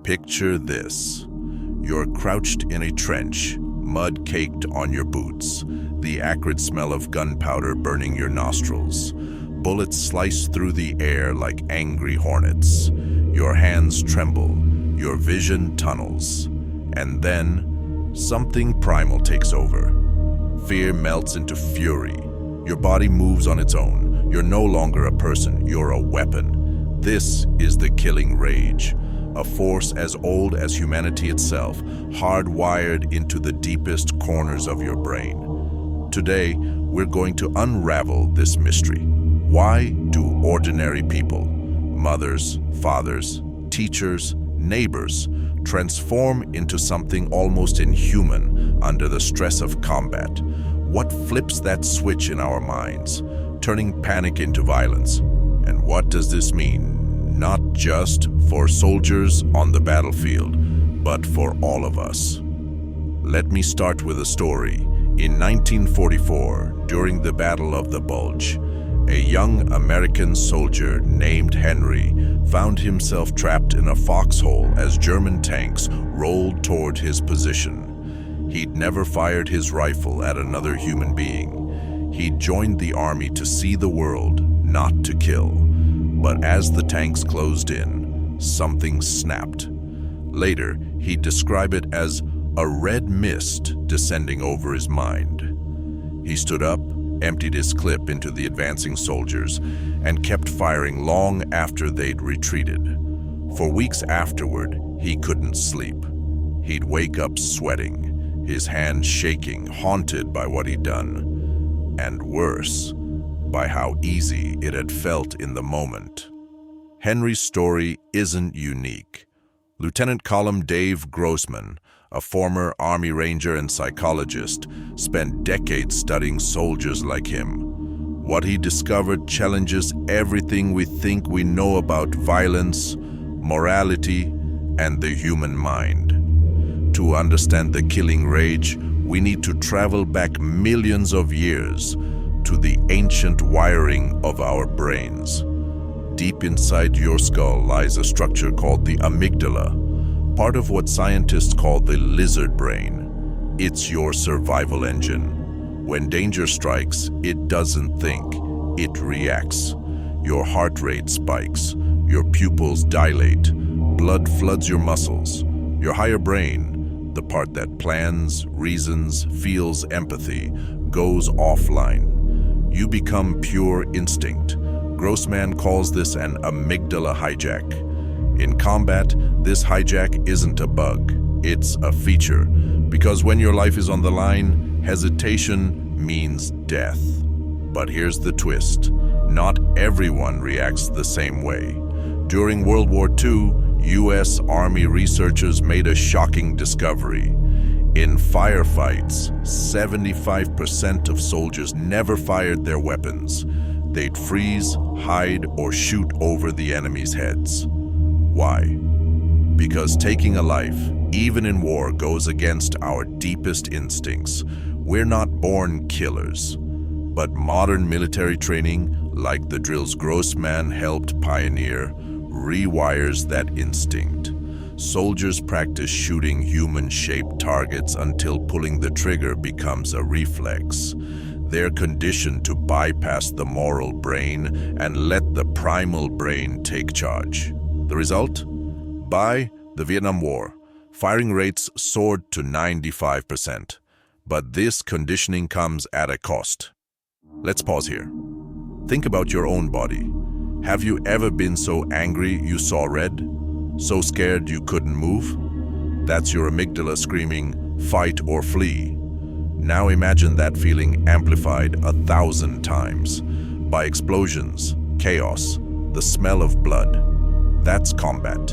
Picture this. You're crouched in a trench, mud caked on your boots, the acrid smell of gunpowder burning your nostrils. Bullets slice through the air like angry hornets. Your hands tremble, your vision tunnels. And then, something primal takes over. Fear melts into fury. Your body moves on its own. You're no longer a person, you're a weapon. This is the killing rage, a force as old as humanity itself, hardwired into the deepest corners of your brain. Today, we're going to unravel this mystery. Why do ordinary people, mothers, fathers, teachers, neighbors, transform into something almost inhuman under the stress of combat? What flips that switch in our minds, turning panic into violence? And what does this mean, not just for soldiers on the battlefield, but for all of us? Let me start with a story. In 1944, during the Battle of the Bulge, a young American soldier named Henry found himself trapped in a foxhole as German tanks rolled toward his position. He'd never fired his rifle at another human being. He'd joined the army to see the world, not to kill. But as the tanks closed in, something snapped. Later, he'd describe it as a red mist descending over his mind. He stood up, emptied his clip into the advancing soldiers, and kept firing long after they'd retreated. For weeks afterward, he couldn't sleep. He'd wake up sweating, his hands shaking, haunted by what he'd done. And worse, by how easy it had felt in the moment. Henry's story isn't unique. Lieutenant Colonel Dave Grossman, a former Army Ranger and psychologist, spent decades studying soldiers like him. What he discovered challenges everything we think we know about violence, morality, and the human mind. To understand the killing rage, we need to travel back millions of years to the ancient wiring of our brains. Deep inside your skull lies a structure called the amygdala, part of what scientists call the lizard brain. It's your survival engine. When danger strikes, it doesn't think, it reacts. Your heart rate spikes, your pupils dilate, blood floods your muscles. Your higher brain, the part that plans, reasons, feels empathy, goes offline. You become pure instinct. Grossman calls this an amygdala hijack. In combat, this hijack isn't a bug, it's a feature. Because when your life is on the line, hesitation means death. But here's the twist. Not everyone reacts the same way. During World War II, U.S. Army researchers made a shocking discovery. In firefights, 75% of soldiers never fired their weapons. They'd freeze, hide, or shoot over the enemy's heads. Why? Because taking a life, even in war, goes against our deepest instincts. We're not born killers. But modern military training, like the drills Grossman helped pioneer, rewires that instinct. Soldiers practice shooting human-shaped targets until pulling the trigger becomes a reflex. They're conditioned to bypass the moral brain and let the primal brain take charge. The result? By the Vietnam War, firing rates soared to 95%. But this conditioning comes at a cost. Let's pause here. Think about your own body. Have you ever been so angry you saw red? So scared you couldn't move? That's your amygdala screaming, fight or flee. Now imagine that feeling amplified 1,000 times by explosions, chaos, the smell of blood. That's combat.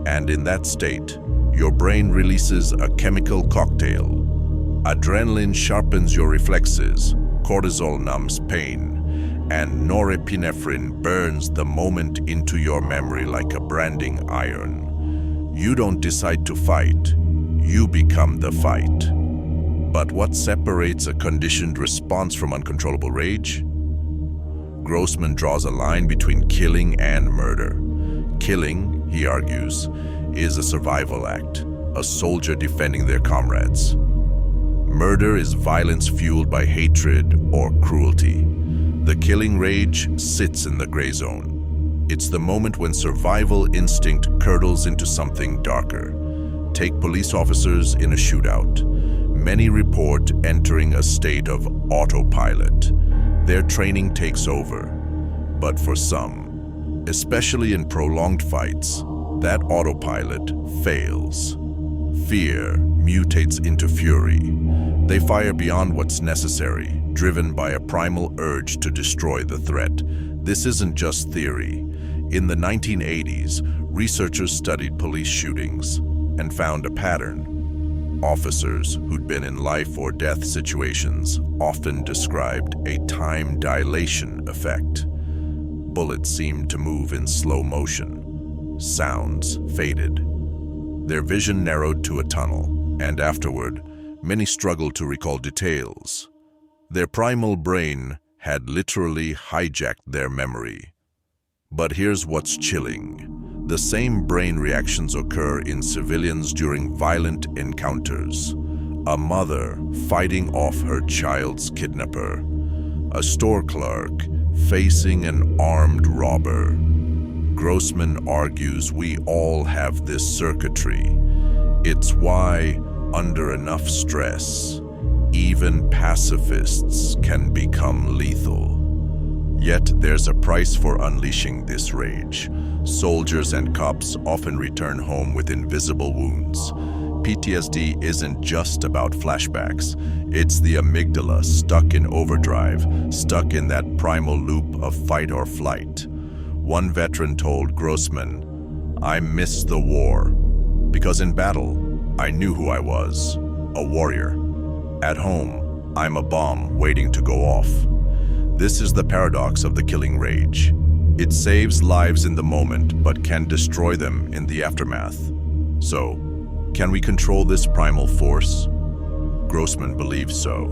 And in that state, your brain releases a chemical cocktail. Adrenaline sharpens your reflexes, cortisol numbs pain, and norepinephrine burns the moment into your memory like a branding iron. You don't decide to fight, you become the fight. But what separates a conditioned response from uncontrollable rage? Grossman draws a line between killing and murder. Killing, he argues, is a survival act, a soldier defending their comrades. Murder is violence fueled by hatred or cruelty. The killing rage sits in the gray zone. It's the moment when survival instinct curdles into something darker. Take police officers in a shootout. Many report entering a state of autopilot. Their training takes over. But for some, especially in prolonged fights, that autopilot fails. Fear mutates into fury. They fire beyond what's necessary, driven by a primal urge to destroy the threat. This isn't just theory. In the 1980s, researchers studied police shootings and found a pattern. Officers who'd been in life or death situations often described a time dilation effect. Bullets seemed to move in slow motion. Sounds faded. Their vision narrowed to a tunnel, and afterward, many struggled to recall details. Their primal brain had literally hijacked their memory. But here's what's chilling. The same brain reactions occur in civilians during violent encounters. A mother fighting off her child's kidnapper. A store clerk facing an armed robber. Grossman argues we all have this circuitry. It's why, under enough stress, even pacifists can become lethal. Yet there's a price for unleashing this rage. Soldiers and cops often return home with invisible wounds. PTSD isn't just about flashbacks. It's the amygdala stuck in overdrive, stuck in that primal loop of fight or flight. One veteran told Grossman, "I miss the war, because in battle, I knew who I was, a warrior. At home, I'm a bomb waiting to go off." This is the paradox of the killing rage. It saves lives in the moment, but can destroy them in the aftermath. So, can we control this primal force? Grossman believes so.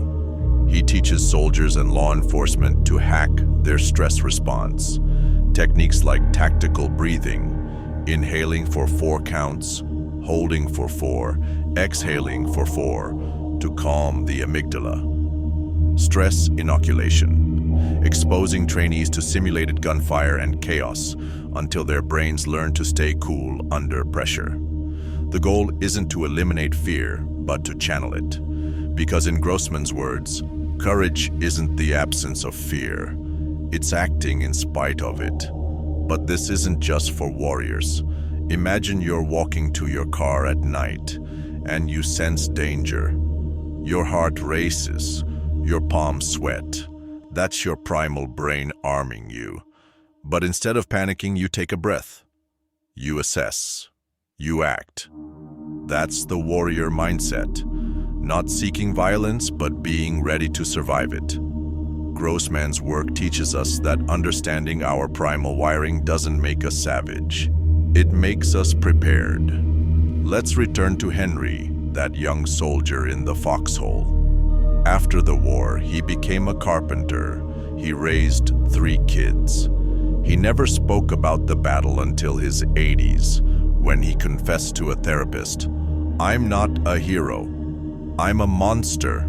He teaches soldiers and law enforcement to hack their stress response. Techniques like tactical breathing, inhaling for 4 counts, holding for 4, exhaling for 4, to calm the amygdala. Stress inoculation, exposing trainees to simulated gunfire and chaos until their brains learn to stay cool under pressure. The goal isn't to eliminate fear, but to channel it. Because in Grossman's words, courage isn't the absence of fear, it's acting in spite of it. But this isn't just for warriors. Imagine you're walking to your car at night and you sense danger. Your heart races, your palms sweat. That's your primal brain arming you. But instead of panicking, you take a breath. You assess. You act. That's the warrior mindset. Not seeking violence, but being ready to survive it. Grossman's work teaches us that understanding our primal wiring doesn't make us savage. It makes us prepared. Let's return to Henry, that young soldier in the foxhole. After the war, he became a carpenter. He raised 3 kids. He never spoke about the battle until his 80s, when he confessed to a therapist, "I'm not a hero. I'm a monster."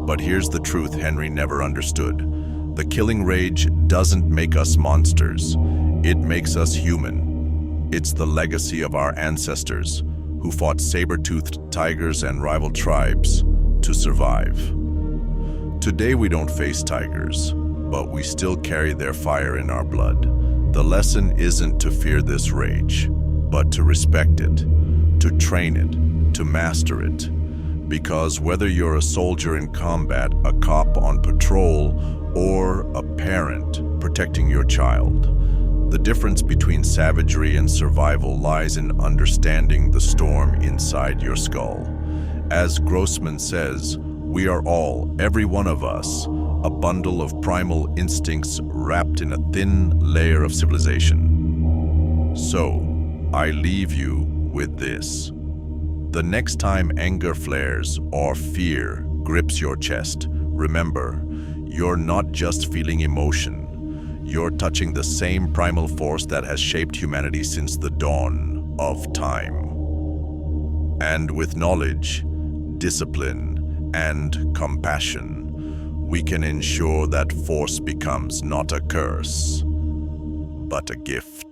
But here's the truth Henry never understood. The killing rage doesn't make us monsters. It makes us human. It's the legacy of our ancestors, who fought saber-toothed tigers and rival tribes to survive. Today we don't face tigers, but we still carry their fire in our blood. The lesson isn't to fear this rage, but to respect it, to train it, to master it. Because whether you're a soldier in combat, a cop on patrol, or a parent protecting your child, the difference between savagery and survival lies in understanding the storm inside your skull. As Grossman says, we are all, every one of us, a bundle of primal instincts wrapped in a thin layer of civilization. So, I leave you with this. The next time anger flares or fear grips your chest, remember, you're not just feeling emotion. You're touching the same primal force that has shaped humanity since the dawn. of time. And with knowledge, discipline, and compassion, we can ensure that force becomes not a curse, but a gift.